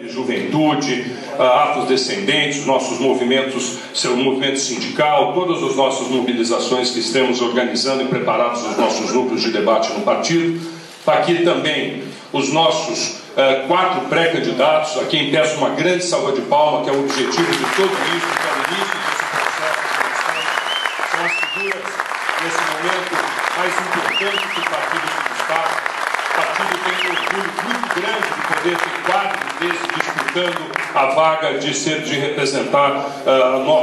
Juventude, afrodescendentes, nossos movimentos, seu movimento sindical, todas as nossas mobilizações que estamos organizando e preparados nos nossos núcleos de debate no partido. Está aqui também os nossos 4 pré-candidatos, a quem peço uma grande salva de palma, que é o objetivo de todo isso, que é o início desse processo. São as figuras, nesse momento, mais importantes que o partido se destaca. O partido tem um orgulho muito grande de poder ter quadros desses disputando a vaga de representar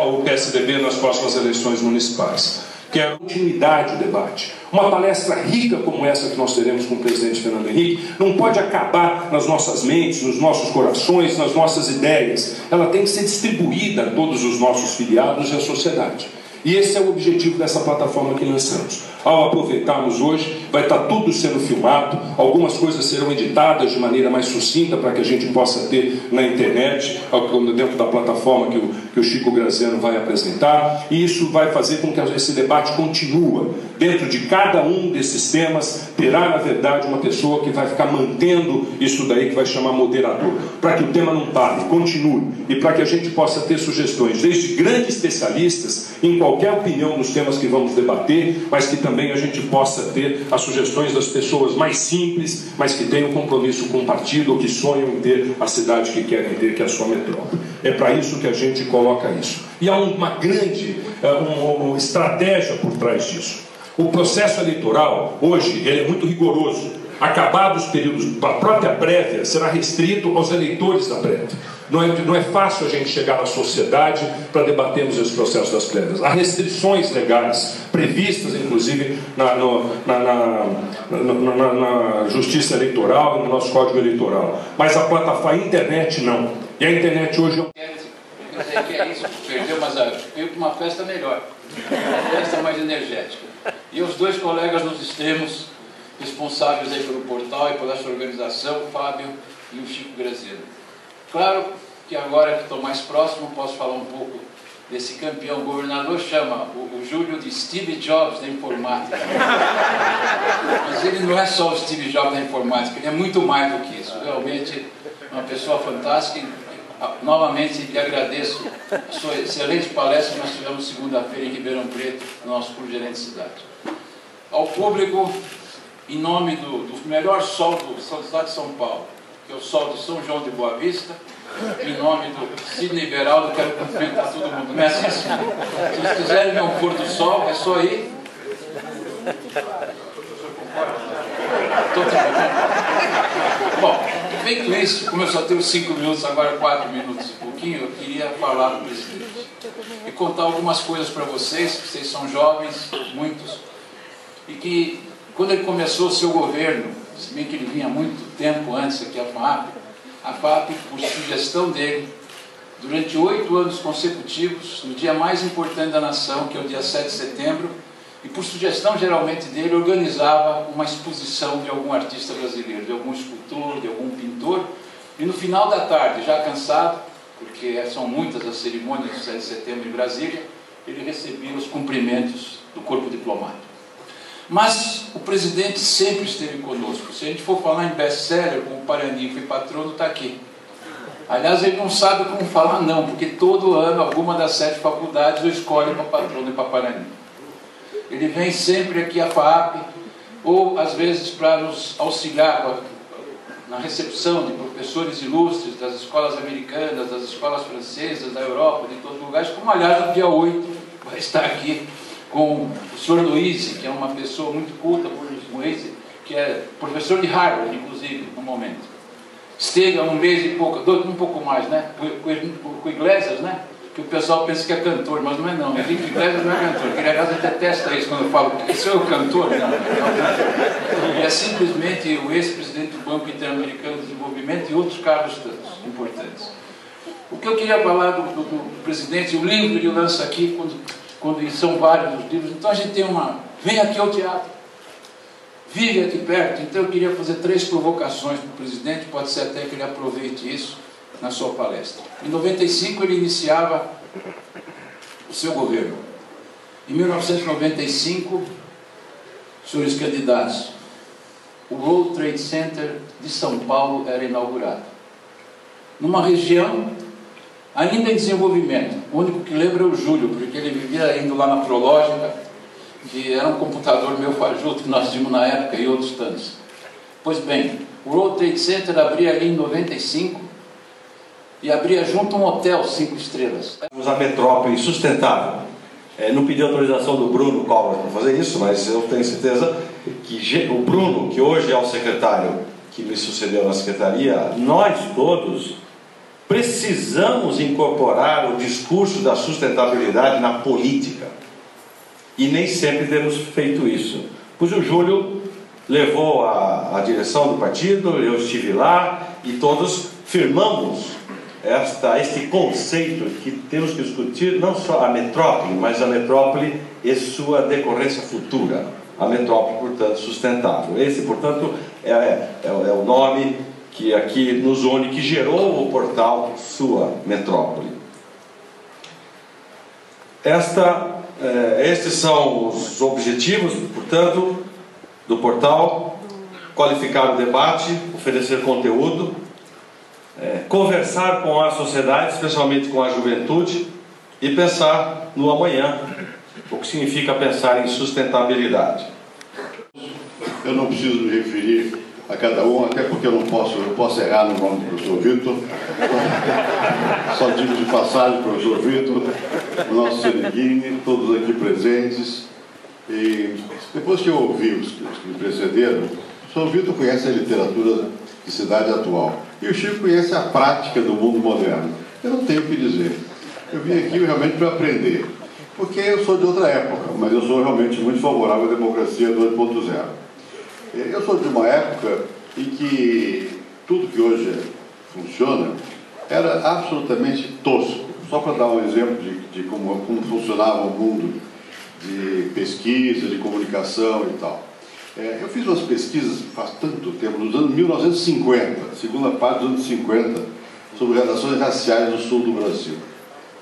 o PSDB nas próximas eleições municipais. Quero continuidade do debate. Uma palestra rica como essa que nós teremos com o presidente Fernando Henrique não pode acabar nas nossas mentes, nos nossos corações, nas nossas ideias. Ela tem que ser distribuída a todos os nossos filiados e à sociedade. E esse é o objetivo dessa plataforma que lançamos. Ao aproveitarmos hoje, vai estar tudo sendo filmado, algumas coisas serão editadas de maneira mais sucinta para que a gente possa ter na internet, dentro da plataforma que o Chico Graziano vai apresentar, e isso vai fazer com que esse debate continue. Dentro de cada um desses temas, terá, na verdade, uma pessoa que vai ficar mantendo isso daí, que vai chamar moderador, para que o tema não pare, continue, e para que a gente possa ter sugestões, desde grandes especialistas, em qualquer opinião nos temas que vamos debater, mas que também a gente possa ter as sugestões das pessoas mais simples, mas que tenham compromisso com o partido ou que sonham em ter a cidade que querem ter, que é a sua metrópole. É para isso que a gente coloca isso. E há uma grande estratégia por trás disso. O processo eleitoral, hoje, ele é muito rigoroso. Acabados os períodos, a própria prévia será restrito aos eleitores da prévia. Não é fácil a gente chegar na sociedade para debatermos esse processo das prévias. Há restrições legais, previstas inclusive na justiça eleitoral e no nosso código eleitoral. Mas a plataforma, a internet não. E a internet hoje... Quer dizer que é isso, perdeu, mas veio para uma festa melhor, uma festa mais energética. E os 2 colegas nos extremos, responsáveis aí pelo portal e pela sua organização, o Fábio e o Chico Graziano. Claro que agora que estou mais próximo, posso falar um pouco desse campeão. O governador chama o Júlio de Steve Jobs da informática. Mas ele não é só o Steve Jobs da informática, ele é muito mais do que isso. Realmente uma pessoa fantástica. Novamente lhe agradeço a sua excelente palestra que nós tivemos segunda-feira em Ribeirão Preto, no nosso Clube Gerente de Cidade. Ao público, em nome do melhor sol do estado de São Paulo, que é o sol de São João de Boa Vista, em nome do Sidney Beraldo, quero cumprimentar todo mundo. Não é assim? Se vocês quiserem ver um pôr do sol, é só ir. Bom, feito isso, como eu só tenho 5 minutos, agora 4 minutos e pouquinho, eu queria falar do presidente e contar algumas coisas para vocês, que vocês são jovens, muitos, e que quando ele começou o seu governo, se bem que ele vinha há muito tempo antes aqui a FAP, por sugestão dele, durante 8 anos consecutivos, no dia mais importante da nação, que é o dia 7 de setembro, e por sugestão geralmente dele, organizava uma exposição de algum artista brasileiro, de algum escultor, de algum pintor, e no final da tarde, já cansado, porque são muitas as cerimônias do 7 de setembro em Brasília, ele recebia os cumprimentos do corpo diplomático. Mas o presidente sempre esteve conosco. Se a gente for falar em best-seller, como o Paraninfo e Patrono, está aqui. Aliás, ele não sabe como falar não, porque todo ano alguma das 7 faculdades o escolhe para Patrono e para Paraninfo. Ele vem sempre aqui à FAP, ou às vezes para nos auxiliar na recepção de professores ilustres das escolas americanas, das escolas francesas, da Europa, de todos os lugares, como aliás no dia 8 vai estar aqui com o Sr. Luiz, que é uma pessoa muito culta, Luiz, que é professor de Harvard, inclusive, no momento. Esteve há um mês e pouco, um pouco mais, né? Com o Iglesias, né? Que o pessoal pensa que é cantor, mas não é não. Henrique Iglesias não é cantor. Que, aliás, ele detesta isso quando eu falo, isso é o cantor? Não. Ele é simplesmente o ex-presidente do Banco Interamericano de Desenvolvimento e outros cargos tantos importantes. O que eu queria falar do presidente, o livro ele lança aqui, quando são vários os livros, então a gente tem vem aqui ao teatro, vive aqui perto. Então eu queria fazer 3 provocações para o presidente, pode ser até que ele aproveite isso na sua palestra. Em 95 ele iniciava o seu governo. Em 1995, senhores candidatos, o World Trade Center de São Paulo era inaugurado. numa região ainda em desenvolvimento. O único que lembra é o Júlio, porque ele vivia indo lá na Prológica, que era um computador meu fajuto que nós tínhamos na época, e outros tantos. Pois bem, o World Trade Center abria ali em 95 e abria junto um hotel 5 estrelas. A metrópole sustentável. Não pedi autorização do Bruno Covas para fazer isso, mas eu tenho certeza que o Bruno, que hoje é o secretário que me sucedeu na secretaria, nós todos precisamos incorporar o discurso da sustentabilidade na política. E nem sempre temos feito isso. Pois o Júlio levou a direção do partido, eu estive lá e todos firmamos este conceito que temos que discutir, não só a metrópole, mas a metrópole e sua decorrência futura. A metrópole, portanto, sustentável. Esse, portanto, é o nome que aqui nos une, que gerou o portal Sua Metrópole. Estes são os objetivos, portanto, do portal: qualificar o debate, oferecer conteúdo, conversar com a sociedade, especialmente com a juventude, e pensar no amanhã, o que significa pensar em sustentabilidade. Eu não preciso me referir a cada um, até porque eu posso errar no nome do professor Vitor. Só digo de passagem, professor Vitor, o nosso Seneghini, todos aqui presentes. E depois que eu ouvi os que me precederam, o professor Vitor conhece a literatura de cidade atual. E o Chico conhece a prática do mundo moderno. Eu não tenho o que dizer. Eu vim aqui realmente para aprender. Porque eu sou de outra época, mas eu sou realmente muito favorável à democracia 2.0. Eu sou de uma época em que tudo que hoje funciona era absolutamente tosco. Só para dar um exemplo de como funcionava o mundo de pesquisa, de comunicação e tal. Eu fiz umas pesquisas faz tanto tempo, nos anos 1950, segunda parte dos anos 50, sobre relações raciais no sul do Brasil.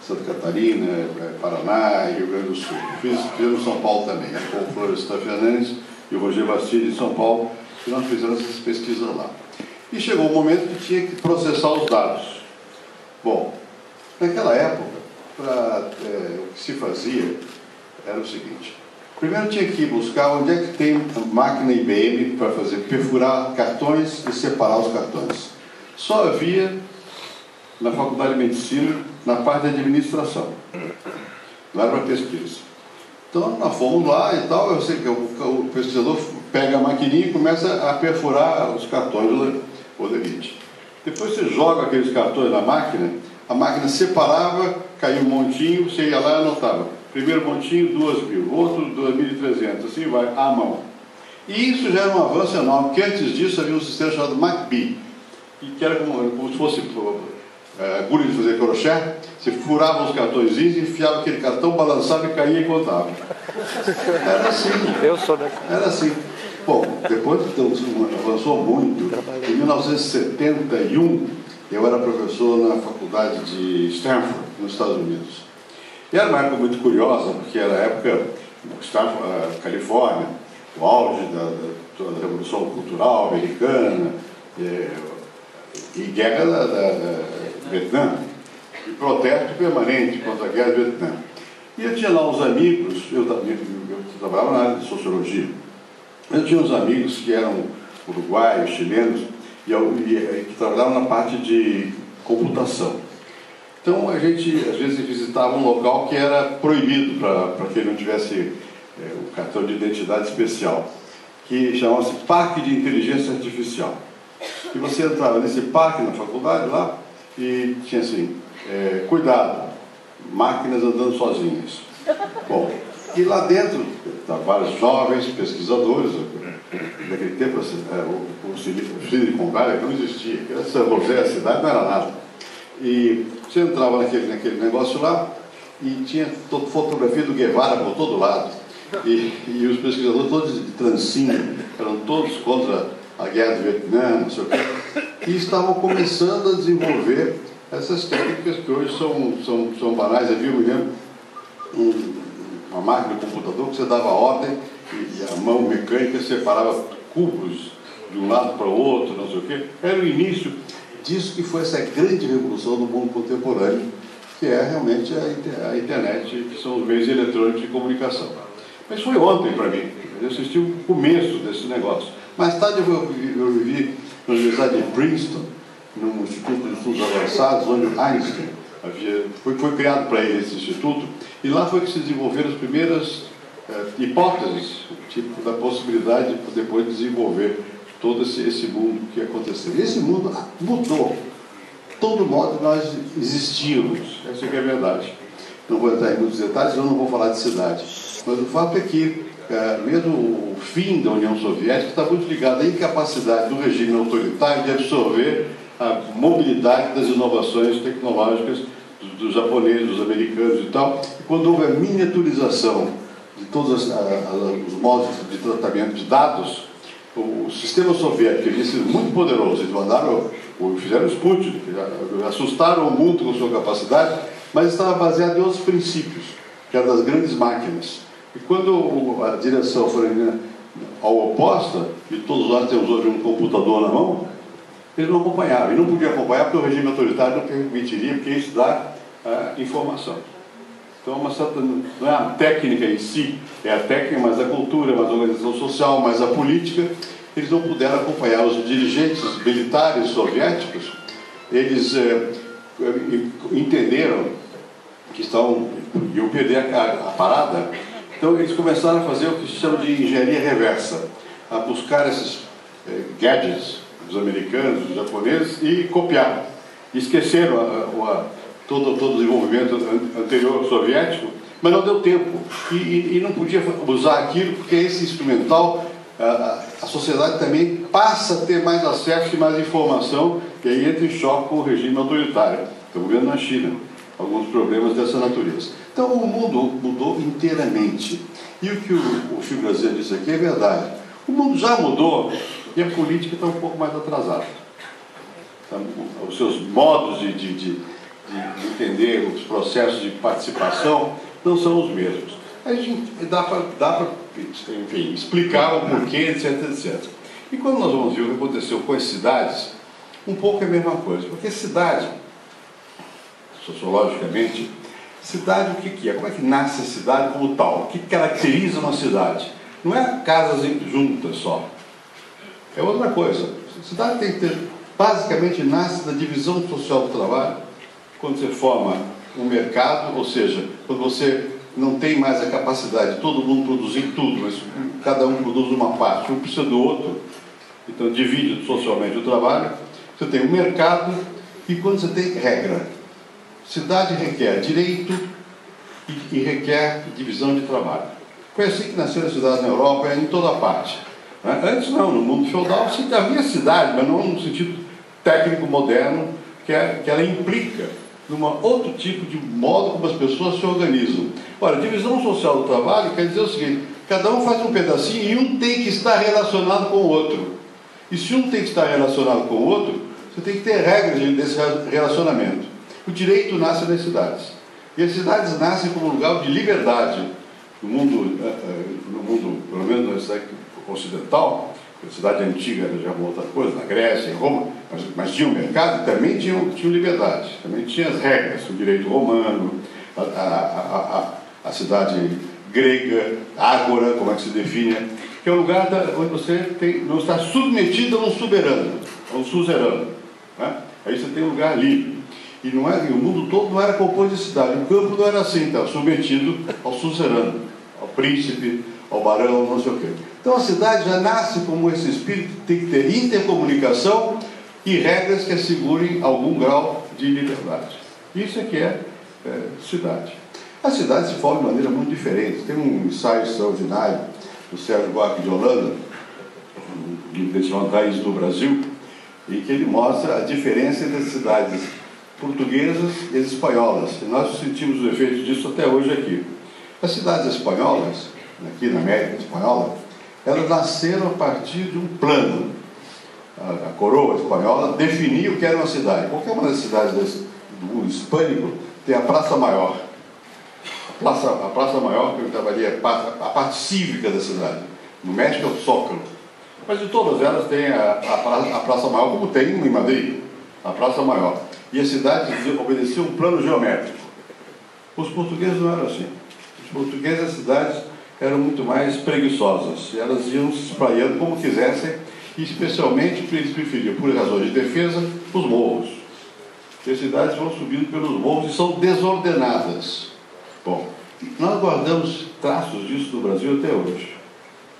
Santa Catarina, Paraná e Rio Grande do Sul. Fiz no São Paulo também, com o Florestan Fernandes e o Roger Bastide em São Paulo, e nós fizemos essas pesquisas lá. E chegou o momento que tinha que processar os dados. Bom, naquela época, o que se fazia era o seguinte: primeiro tinha que ir buscar onde é que tem máquina IBM para perfurar cartões e separar os cartões. Só havia na Faculdade de Medicina, na parte de administração. Não era para pesquisa. Então nós fomos lá e tal. Eu sei que o pesquisador pega a maquininha e começa a perfurar os cartões do Olerite. Depois você joga aqueles cartões na máquina, a máquina separava, caiu um montinho, você ia lá e anotava. Primeiro montinho, 2.000, outro 2.300, assim vai, à mão. E isso já era um avanço enorme, porque antes disso havia um sistema chamado MacBee, que era como se fosse agulha de fazer crochê. Você furava os cartõezinhos, enfiava aquele cartão, balançava e caía e contava. Era assim. Era assim. Bom, depois que avançou muito, em 1971, eu era professor na faculdade de Stanford, nos Estados Unidos. E era uma época muito curiosa, porque era a época, Stanford, Califórnia, o auge da Revolução Cultural Americana, e guerra da Vietnã, e protesto permanente contra a guerra do Vietnã. E eu tinha lá uns amigos, eu trabalhava na área de sociologia, eu tinha uns amigos que eram uruguaios, chilenos, e que trabalhavam na parte de computação. Então a gente às vezes visitava um local que era proibido para quem não tivesse o cartão de identidade especial, que chamava-se Parque de Inteligência Artificial. E você entrava nesse parque na faculdade lá e tinha assim, cuidado, máquinas andando sozinhas. Bom, e lá dentro estavam vários jovens pesquisadores. Naquele tempo o Silicon Valley não existia, São José, a cidade, não era nada. E você entrava naquele negócio lá e tinha fotografia do Guevara por todo lado. E os pesquisadores todos de trancinha, eram todos contra a guerra do Vietnã, não sei o quê, e estavam começando a desenvolver essas técnicas que hoje são banais. Havia, eu me lembro, uma máquina de computador que você dava ordem e a mão mecânica separava cubos de um lado para o outro, não sei o quê. Era o início. disso que foi essa grande revolução do mundo contemporâneo, que é realmente a internet, que são os meios eletrônicos de comunicação. Mas foi ontem para mim, eu assisti o começo desse negócio. Mais tarde eu vivi na Universidade de Princeton, no Instituto de Estudos Avançados, onde o Einstein foi criado para ele esse instituto, e lá foi que se desenvolveram as primeiras hipóteses, tipo da possibilidade de depois desenvolver todo esse mundo que aconteceu. E esse mundo mudou todo modo que nós existíamos, essa é que é a verdade. Não vou entrar em muitos detalhes, eu não vou falar de cidade, mas o fato é que mesmo o fim da União Soviética está muito ligado à incapacidade do regime autoritário de absorver a mobilidade das inovações tecnológicas dos japoneses, dos americanos e tal. E quando houve a miniaturização de todos os modos de tratamento de dados, o sistema soviético, que havia sido muito poderoso, eles fizeram o Sputnik, assustaram o mundo com sua capacidade, mas estava baseado em outros princípios, que eram das grandes máquinas. E quando a direção foi ao oposta, e todos nós temos hoje um computador na mão, eles não acompanhavam. E não podiam acompanhar porque o regime autoritário não permitiria, porque isso dá informação. Então, não é a técnica em si, é a técnica, mas a cultura, mais a organização social, mais a política. Eles não puderam acompanhar. Os dirigentes militares soviéticos, eles entenderam que iam perder a parada. Então, eles começaram a fazer o que se chama de engenharia reversa, a buscar esses gadgets dos americanos, dos japoneses, e copiar. Esqueceram todo o desenvolvimento anterior soviético, mas não deu tempo. E não podia usar aquilo, porque esse instrumental, a sociedade também passa a ter mais acesso e mais informação, e aí entra em choque com o regime autoritário. Estamos vendo na China alguns problemas dessa natureza. Então o mundo mudou inteiramente. E o que o Chico Graziano disse aqui é verdade. O mundo já mudou e a política está um pouco mais atrasada. Os seus modos de entender os processos de participação não são os mesmos. A gente dá para enfim, explicar o porquê, etc, etc. E quando nós vamos ver o que aconteceu com as cidades, um pouco é a mesma coisa. Porque cidade, sociologicamente, cidade o que é? Como é que nasce a cidade como tal? O que caracteriza uma cidade? Não é casas juntas só. É outra coisa. A cidade tem que ter, basicamente, nasce da divisão social do trabalho. Quando você forma um mercado, ou seja, quando você não tem mais a capacidade de todo mundo produzir tudo, mas cada um produz uma parte, um precisa do outro, então divide socialmente o trabalho. Você tem um mercado e quando você tem regra. Cidade requer direito e requer divisão de trabalho. Foi assim que nasceram as cidades na Europa e em toda parte. Antes não, no mundo feudal você havia cidade, mas não no sentido técnico moderno, que ela implica num outro tipo de modo como as pessoas se organizam. Ora, divisão social do trabalho quer dizer o seguinte: cada um faz um pedacinho e um tem que estar relacionado com o outro. E se um tem que estar relacionado com o outro, você tem que ter regras desse relacionamento. O direito nasce nas cidades. E as cidades nascem como lugar de liberdade. No mundo, pelo menos na cidade ocidental, a cidade antiga era já uma outra coisa, na Grécia, em Roma, mas tinha um mercado e também tinha liberdade. Também tinha as regras, o direito romano, a cidade grega, ágora, como é que se define, que é um lugar onde você não está submetido a um soberano, a um suzerano. Né? Aí você tem um lugar livre. E o mundo todo não era composto de cidade. O campo não era assim, estava submetido ao suzerano, ao príncipe, ao barão, não sei o quê. Então a cidade já nasce como esse espírito que tem que ter intercomunicação e regras que assegurem algum grau de liberdade. Isso é que é cidade. A cidade se forma de maneira muito diferente. Tem um ensaio extraordinário do Sérgio Buarque de Holanda, um livro chamado Raiz do Brasil, em que ele mostra a diferença entre as cidades portuguesas e as espanholas. E nós sentimos os efeitos disso até hoje aqui. As cidades espanholas, aqui na América Espanhola, elas nasceram a partir de um plano. A coroa espanhola definia o que era uma cidade. Qualquer uma das cidades do mundo hispânico tem a Praça Maior. A Praça Maior, que eu trabalhei, a parte cívica da cidade. No México é o Zócalo. Mas de todas elas tem a Praça Maior, como tem em Madrid. a Praça Maior. E as cidades obedeciam um plano geométrico. Os portugueses não eram assim. Os portugueses, as cidades eram muito mais preguiçosas. Elas iam se espraiando como quisessem, e especialmente eles preferiam, por razões de defesa, os morros. E as cidades vão subindo pelos morros e são desordenadas. Bom, nós guardamos traços disso no Brasil até hoje.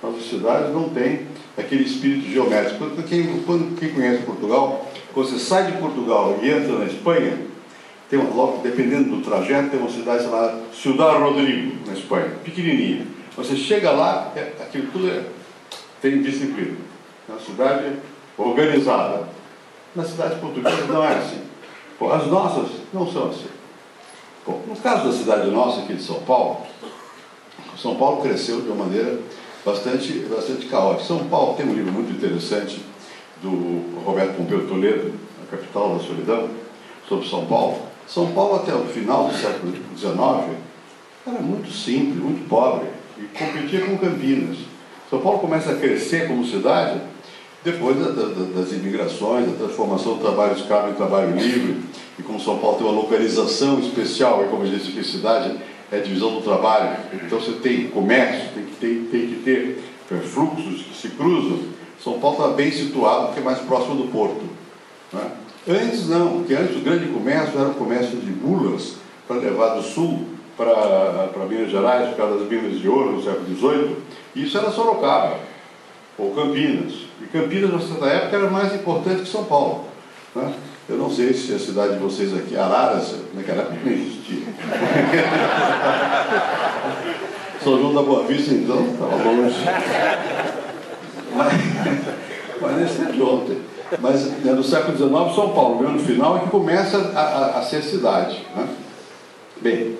Nossas cidades não têm aquele espírito geométrico. Quem conhece Portugal, quando você sai de Portugal e entra na Espanha, tem logo, dependendo do trajeto, tem uma cidade chamada Ciudad Rodrigo, na Espanha, pequenininha. Você chega lá, aquilo tudo tem disciplina. É uma cidade organizada. Nas cidades portuguesas não é assim. Bom, as nossas não são assim. Bom, no caso da cidade nossa, aqui de São Paulo cresceu de uma maneira bastante caótica. São Paulo tem um livro muito interessante do Roberto Pompeu Toledo, A Capital da Solidão, sobre São Paulo. São Paulo, até o final do século XIX, era muito simples, muito pobre, e competia com Campinas. São Paulo começa a crescer como cidade depois das imigrações, da transformação do trabalho escravo em trabalho livre, e como São Paulo tem uma localização especial, e como eu disse que a cidade é a divisão do trabalho, então você tem comércio, tem que ter fluxos que se cruzam. São Paulo está bem situado, porque é mais próximo do porto, né? Antes não, porque antes o grande comércio era o comércio de mulas para levar do sul para Minas Gerais, por causa das minas de ouro no século XVIII, e isso era Sorocaba, ou Campinas. E Campinas, na certa época, era mais importante que São Paulo, né? Eu não sei se a cidade de vocês aqui, Araras, naquela época não existia. São João da Boa Vista, então, estava longe. Mas esse é de ontem. Mas no século XIX, São Paulo, no final, é que começa a ser cidade, né? Bem,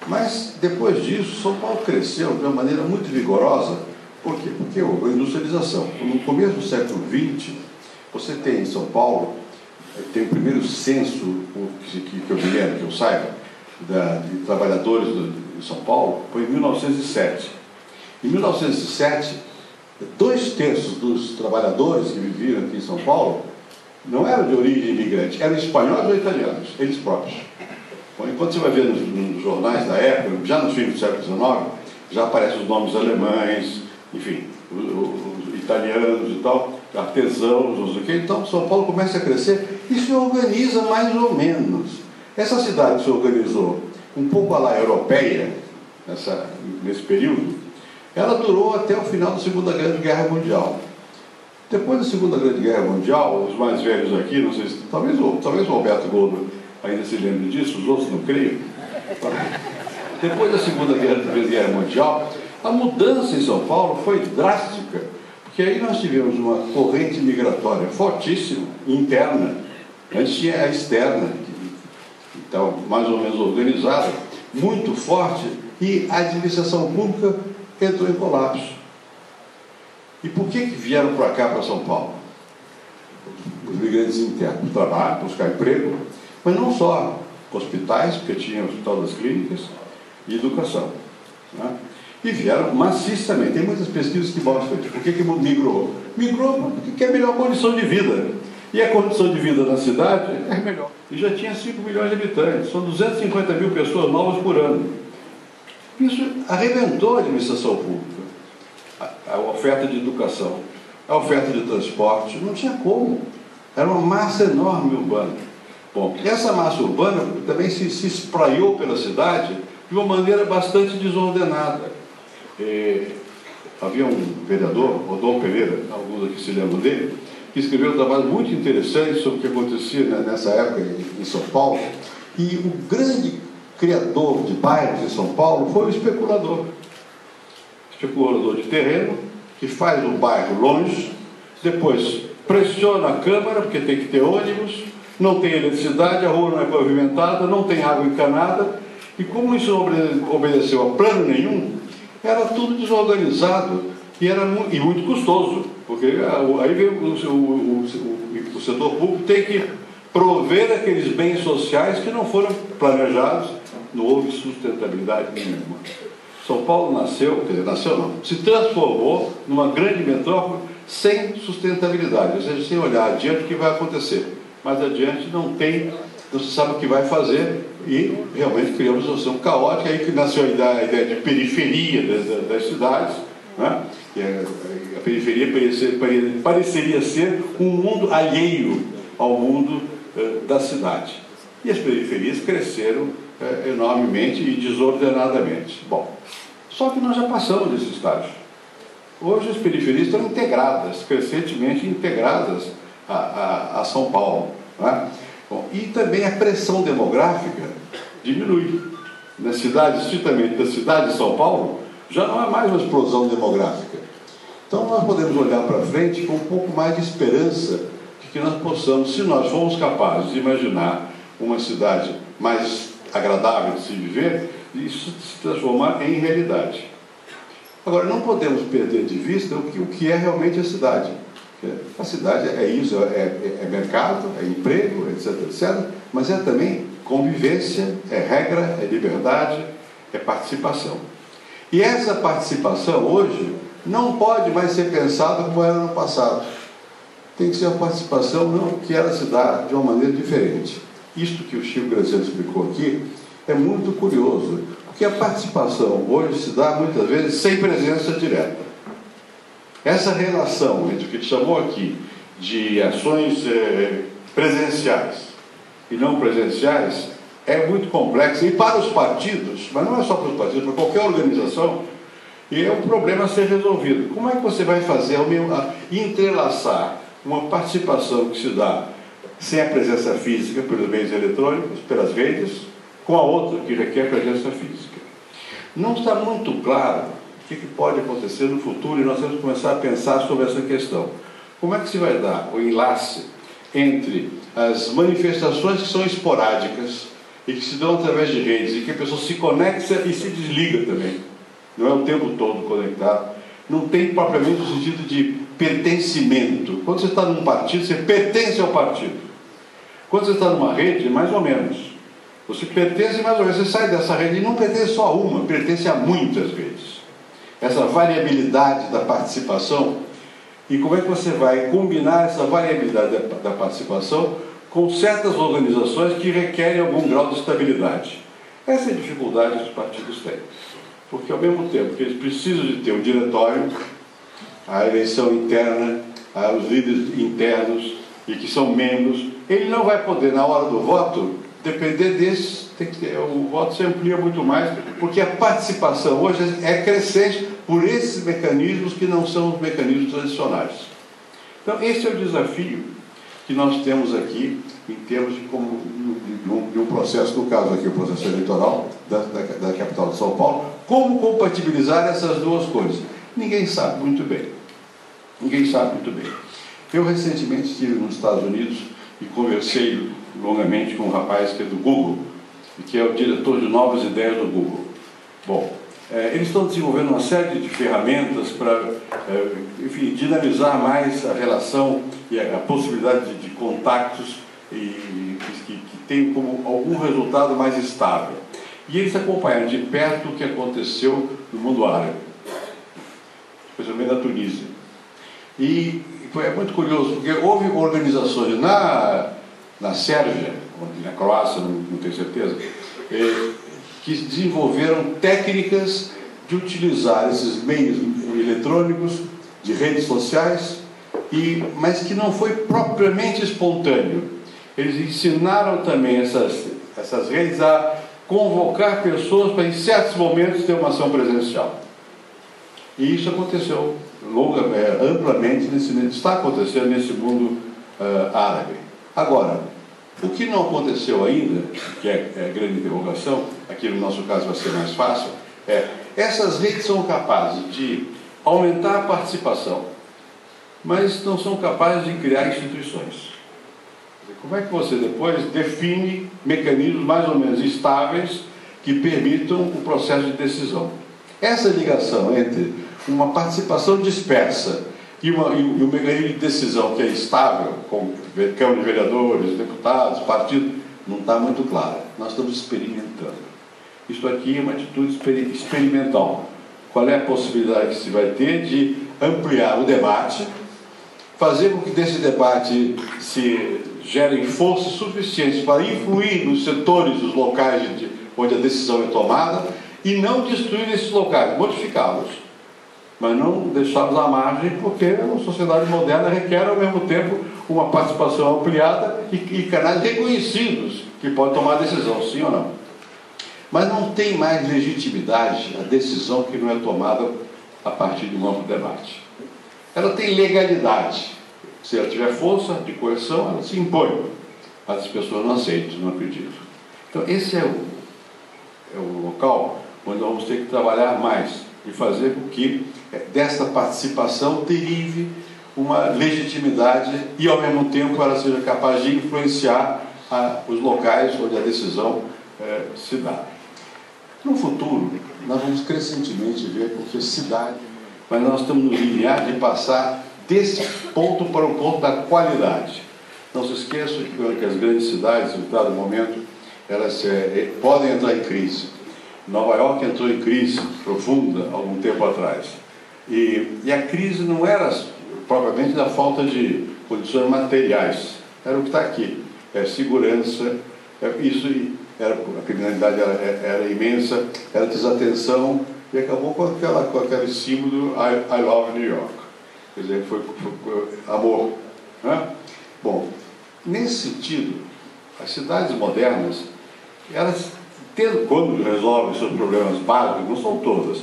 mas depois disso, São Paulo cresceu de uma maneira muito vigorosa. Por quê? Porque houve a industrialização. No começo do século XX, você tem em São Paulo, tem o primeiro censo, que eu me lembro, que eu saiba, de trabalhadores de São Paulo, foi em 1907. Em 1907, 2/3 dos trabalhadores que viviam aqui em São Paulo não eram de origem imigrante, eram espanhóis ou italianos, eles próprios. Bom, enquanto você vai ver nos jornais da época, já no fim do século XIX, já aparecem os nomes alemães, enfim, os italianos e tal, artesãos, não sei o quê. Então São Paulo começa a crescer e se organiza mais ou menos. Essa cidade se organizou um pouco à la europeia, nesse período. Ela durou até o final da Segunda Grande Guerra Mundial. Depois da Segunda Grande Guerra Mundial, os mais velhos aqui, não sei se, talvez o Roberto Goldman ainda se lembre disso, os outros não creio. Depois da Segunda Grande Guerra Mundial, a mudança em São Paulo foi drástica, porque aí nós tivemos uma corrente migratória fortíssima, interna. Antes tinha a externa, que estava mais ou menos organizada, muito forte, e a administração pública entrou em colapso. E por que vieram para cá, para São Paulo? Os imigrantes internos, trabalho, buscar emprego, mas não só, hospitais, porque tinha o Hospital das Clínicas, e educação, né? E vieram maciçamente. Tem muitas pesquisas que mostram por que migrou. Migrou porque quer melhor condição de vida. E a condição de vida na cidade é melhor. E já tinha 5 milhões de habitantes, são 250 mil pessoas novas por ano. Isso arrebentou a administração pública, a oferta de educação, a oferta de transporte, não tinha como. Era uma massa enorme urbana. Bom, essa massa urbana também se espraiou pela cidade de uma maneira bastante desordenada. Havia um vereador, Rodolfo Pereira, alguns aqui se lembram dele, que escreveu um trabalho muito interessante sobre o que acontecia nessa época em São Paulo, e o grande criador de bairros em São Paulo foi o especulador de terreno, que faz o bairro longe, depois pressiona a Câmara, porque tem que ter ônibus, não tem eletricidade, a rua não é pavimentada, não tem água encanada, e como isso não obedeceu a plano nenhum, era tudo desorganizado e muito custoso, porque aí vem o setor público tem que prover aqueles bens sociais que não foram planejados, não houve sustentabilidade nenhuma. São Paulo se transformou numa grande metrópole sem sustentabilidade, ou seja, sem olhar adiante o que vai acontecer. mais adiante não se sabe o que vai fazer e realmente criamos uma situação caótica, aí que nasceu a ideia de periferia das cidades, né? A periferia pareceria ser um mundo alheio ao mundo da cidade. E as periferias cresceram enormemente e desordenadamente. Bom, só que nós já passamos desse estágio. Hoje as periferias estão integradas, crescentemente integradas a São Paulo, né? Bom, e também a pressão demográfica diminui. Nas cidades, estritamente da cidade de São Paulo, já não há mais uma explosão demográfica. Então nós podemos olhar para frente com um pouco mais de esperança de que nós possamos, se nós formos capazes de imaginar uma cidade mais agradável de se viver, isso se transformar em realidade. Agora, não podemos perder de vista o que é realmente a cidade. A cidade é isso, é mercado, é emprego, etc, etc, mas é também convivência, é regra, é liberdade, é participação. E essa participação hoje não pode mais ser pensada como era no passado. Tem que ser uma participação que ela se dá de uma maneira diferente. Isto que o Chico Graziano explicou aqui é muito curioso, porque a participação hoje se dá muitas vezes sem presença direta. Essa relação entre o que ele chamou aqui de ações presenciais e não presenciais é muito complexa, e para os partidos, mas não é só para os partidos, para qualquer organização, e é um problema a ser resolvido. Como é que você vai fazer entrelaçar uma participação que se dá sem a presença física, pelos meios eletrônicos, pelas redes, com a outra que requer presença física? Não está muito claro o que pode acontecer no futuro, e nós temos que começar a pensar sobre essa questão. Como é que se vai dar o enlace entre as manifestações que são esporádicas e que se dão através de redes, e que a pessoa se conecta e se desliga também, não é o tempo todo conectado, não tem propriamente o sentido de pertencimento. Quando você está num partido, você pertence ao partido. Quando você está numa rede, mais ou menos. Você pertence mais ou menos, você sai dessa rede e não pertence só a uma, pertence a muitas redes. Essa variabilidade da participação, e como é que você vai combinar essa variabilidade da participação com certas organizações que requerem algum grau de estabilidade? Essa é a dificuldade que os partidos têm. Porque ao mesmo tempo que eles precisam de ter um diretório, a eleição interna, os líderes internos e que são membros, ele não vai poder, na hora do voto, depender desses. O voto se amplia muito mais, porque a participação hoje é crescente por esses mecanismos que não são os mecanismos tradicionais. Então, esse é o desafio que nós temos aqui, em termos de um processo, no caso aqui, o processo eleitoral da capital de São Paulo, como compatibilizar essas duas coisas. Ninguém sabe muito bem. Ninguém sabe muito bem. Eu recentemente estive nos Estados Unidos e conversei longamente com um rapaz que é do Google, que é o diretor de novas ideias do Google. Bom, eles estão desenvolvendo uma série de ferramentas para, enfim, dinamizar mais a relação e a possibilidade de contatos que tem como algum resultado mais estável. E eles acompanharam de perto o que aconteceu no mundo árabe, especialmente na Tunísia. E é muito curioso, porque houve organizações na Sérvia, na Croácia, não tenho certeza, que desenvolveram técnicas de utilizar esses meios eletrônicos, de redes sociais, mas que não foi propriamente espontâneo. Eles ensinaram também essas redes a convocar pessoas para, em certos momentos, ter uma ação presencial. E isso aconteceu amplamente, está acontecendo nesse mundo árabe. Agora, o que não aconteceu ainda, que é a grande interrogação, aqui no nosso caso vai ser mais fácil, essas redes são capazes de aumentar a participação, mas não são capazes de criar instituições. Como é que você depois define mecanismos mais ou menos estáveis que permitam o processo de decisão? Essa ligação entre uma participação dispersa e um mecanismo de decisão que é estável, como Câmara de Vereadores, deputados, partidos, não está muito clara. Nós estamos experimentando. Isto aqui é uma atitude experimental. Qual é a possibilidade que se vai ter de ampliar o debate, fazer com que desse debate se gerem forças suficientes para influir nos setores, os locais onde a decisão é tomada, e não destruir esses locais, modificá-los, mas não deixá-los à margem, porque a sociedade moderna requer ao mesmo tempo uma participação ampliada e canais reconhecidos que podem tomar a decisão, sim ou não. Mas não tem mais legitimidade a decisão que não é tomada a partir de um amplo debate. Ela tem legalidade. Se ela tiver força de coerção, ela se impõe. Mas as pessoas não aceitam, não acreditam. Então, esse é o local onde nós vamos ter que trabalhar mais e fazer com que dessa participação derive uma legitimidade e, ao mesmo tempo, ela seja capaz de influenciar os locais onde a decisão se dá. No futuro, nós vamos crescentemente ver porque cidade, mas nós estamos no limiar de passar desse ponto para o ponto da qualidade. Não se esqueçam que as grandes cidades, em dado momento, elas podem entrar em crise. Nova York entrou em crise profunda há algum tempo atrás. E a crise não era propriamente da falta de condições materiais, era o que está aqui. Segurança, a criminalidade era imensa, era desatenção, e acabou com aquele símbolo I love New York. Quer dizer, foi amor. Né? Bom, nesse sentido, as cidades modernas, elas, quando resolvem seus problemas básicos, não são todas,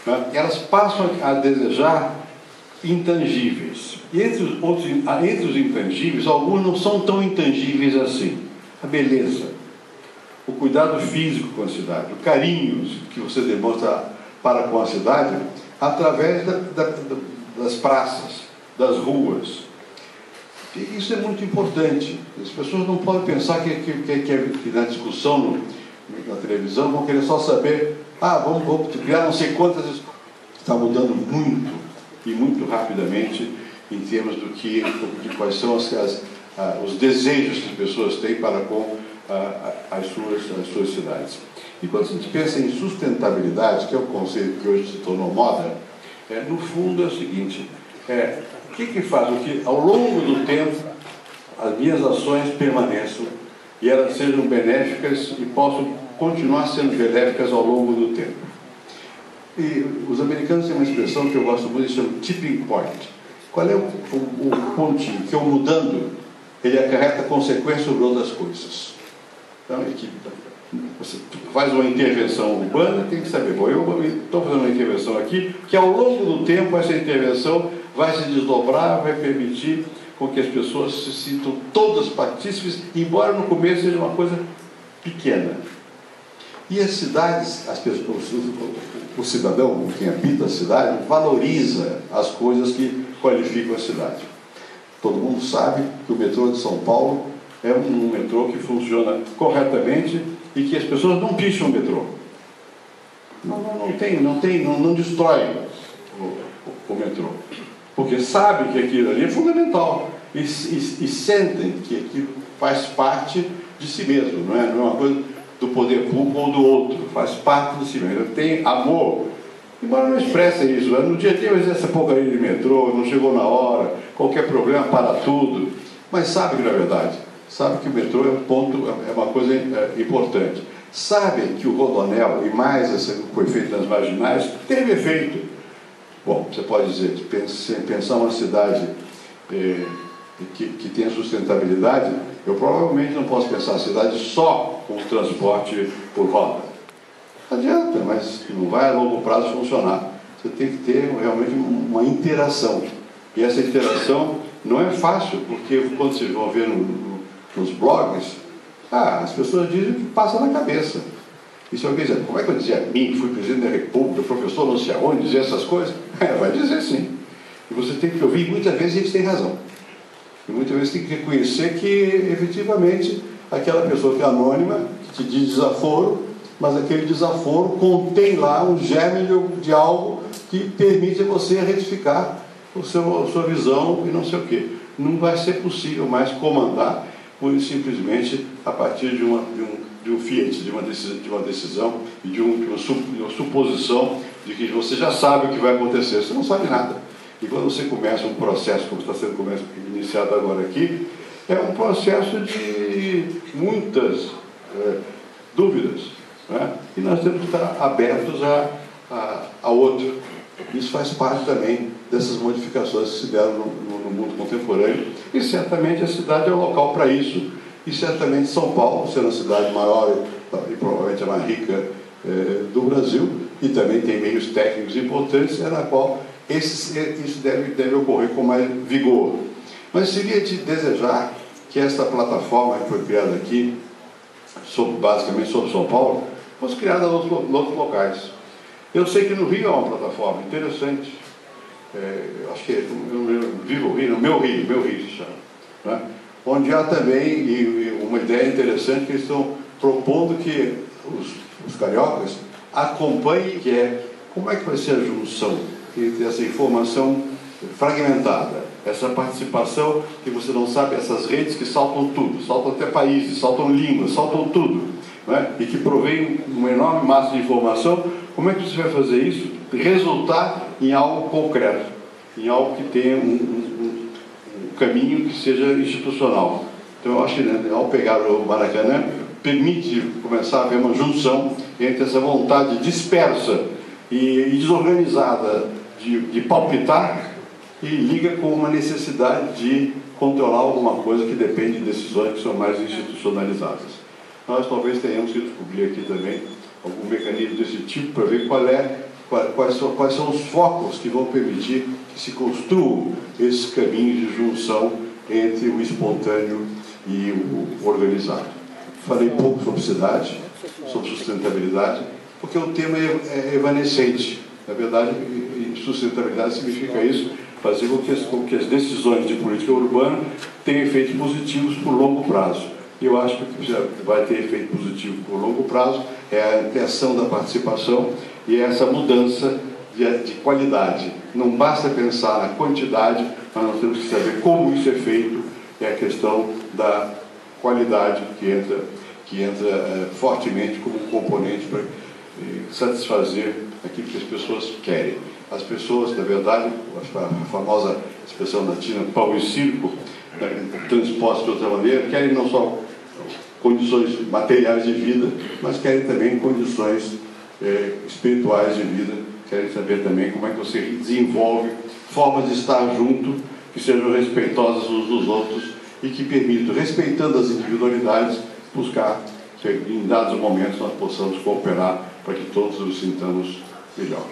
né? Elas passam a desejar intangíveis. E entre os intangíveis, alguns não são tão intangíveis assim. A beleza, o cuidado físico com a cidade, o carinho que você demonstra para com a cidade através das praças, das ruas. E isso é muito importante. As pessoas não podem pensar que na discussão na televisão vão querer só saber, vamos criar não sei quantas escolas. Está mudando muito e muito rapidamente em termos de quais são os desejos que as pessoas têm para com as suas cidades. E quando a gente pensa em sustentabilidade, que é um conceito que hoje se tornou moda, no fundo é o seguinte, o que faz com que ao longo do tempo as minhas ações permaneçam e elas sejam benéficas e possam continuar sendo benéficas ao longo do tempo. E os americanos têm uma expressão que eu gosto muito, que chama tipping point. Qual é o pontinho que eu mudando, ele acarreta consequências sobre outras coisas. Então, você faz uma intervenção urbana, tem que saber, bom, eu estou fazendo uma intervenção aqui, que ao longo do tempo essa intervenção vai se desdobrar, vai permitir com que as pessoas se sintam todas partícipes, embora no começo seja uma coisa pequena. E as cidades, o cidadão, quem habita a cidade, valoriza as coisas que qualificam a cidade. Todo mundo sabe que o metrô de São Paulo é um metrô que funciona corretamente e que as pessoas não picham o metrô. Não destrói o metrô. Porque sabem que aquilo ali é fundamental e sentem que aquilo faz parte de si mesmo, não é uma coisa do poder público ou do outro, faz parte de si mesmo. Tem amor, embora não expressa isso. No dia a dia essa porcaria de metrô, não chegou na hora, qualquer problema para tudo, mas sabe que na verdade, sabe que o metrô é uma coisa importante. Sabem que o Rodoanel e mais o efeito das marginais teve efeito. Bom, você pode dizer, pensar uma cidade que tenha sustentabilidade, eu provavelmente não posso pensar a cidade só com o transporte por roda. Não adianta, mas não vai a longo prazo funcionar. Você tem que ter realmente uma interação. E essa interação não é fácil, porque quando vocês vão ver nos blogs, as pessoas dizem o que passa na cabeça. E se alguém dizer, como é que eu dizia a mim, que fui presidente da República, professor não sei aonde, dizer essas coisas? Vai dizer sim. E você tem que ouvir, muitas vezes eles têm razão. E muitas vezes tem que reconhecer que, efetivamente, aquela pessoa que é anônima, que te diz desaforo, mas aquele desaforo contém lá um germe de algo que permite a você retificar a sua visão e não sei o quê. Não vai ser possível mais comandar, pura e simplesmente, a partir de um fiat, de uma decisão e de uma suposição de que você já sabe o que vai acontecer. Você não sabe nada. E quando você começa um processo, como está sendo iniciado agora aqui, é um processo de muitas dúvidas, né? E nós temos que estar abertos a outro. Isso faz parte também dessas modificações que se deram no mundo contemporâneo, e certamente a cidade é o local para isso, e certamente São Paulo, sendo a cidade maior e provavelmente a mais rica do Brasil, e também tem meios técnicos importantes, é na qual isso deve ocorrer com mais vigor. Mas seria de desejar que esta plataforma que foi criada aqui, basicamente sobre São Paulo, fosse criada em outros locais. Eu sei que no Rio há uma plataforma interessante, acho que eu vivo o Rio, no meu Rio se chama, né? Onde há também uma ideia interessante que eles estão propondo que os cariocas acompanhem, que é como é que vai ser a junção entre essa informação fragmentada, essa participação que você não sabe, essas redes que saltam tudo, saltam até países, saltam línguas, saltam tudo, né? E que provém uma enorme massa de informação. Como é que você vai fazer isso? Resultar em algo concreto, em algo que tenha um caminho que seja institucional. Então eu acho que, né, ao pegar o Maracanã, permite começar a haver uma junção entre essa vontade dispersa e desorganizada de palpitar, e liga com uma necessidade de controlar alguma coisa que depende de decisões que são mais institucionalizadas. Nós talvez tenhamos que descobrir aqui também algum mecanismo desse tipo para ver quais são os focos que vão permitir que se construam esses caminhos de junção entre o espontâneo e o organizado. Falei pouco sobre cidade, sobre sustentabilidade, porque o tema é evanescente. Na verdade, sustentabilidade significa isso, fazer com que as decisões de política urbana tenham efeitos positivos por longo prazo. E eu acho que o que vai ter efeito positivo por longo prazo é a ampliação da participação e essa mudança de qualidade. Não basta pensar na quantidade, mas nós temos que saber como isso é feito, é a questão da qualidade que entra fortemente como componente para satisfazer aquilo que as pessoas querem. As pessoas, na verdade, a famosa expressão latina, pão e circo, transposta de outra maneira, querem não só condições materiais de vida, mas querem também condições espirituais de vida, querem saber também como é que você desenvolve formas de estar junto, que sejam respeitosas uns dos outros e que permitam, respeitando as individualidades, buscar que em dados momentos nós possamos cooperar para que todos nos sintamos melhor.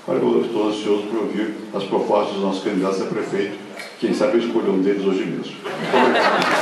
Agora eu estou ansioso por ouvir as propostas dos nossos candidatos a prefeito. Quem sabe eu escolho um deles hoje mesmo. Muito obrigado.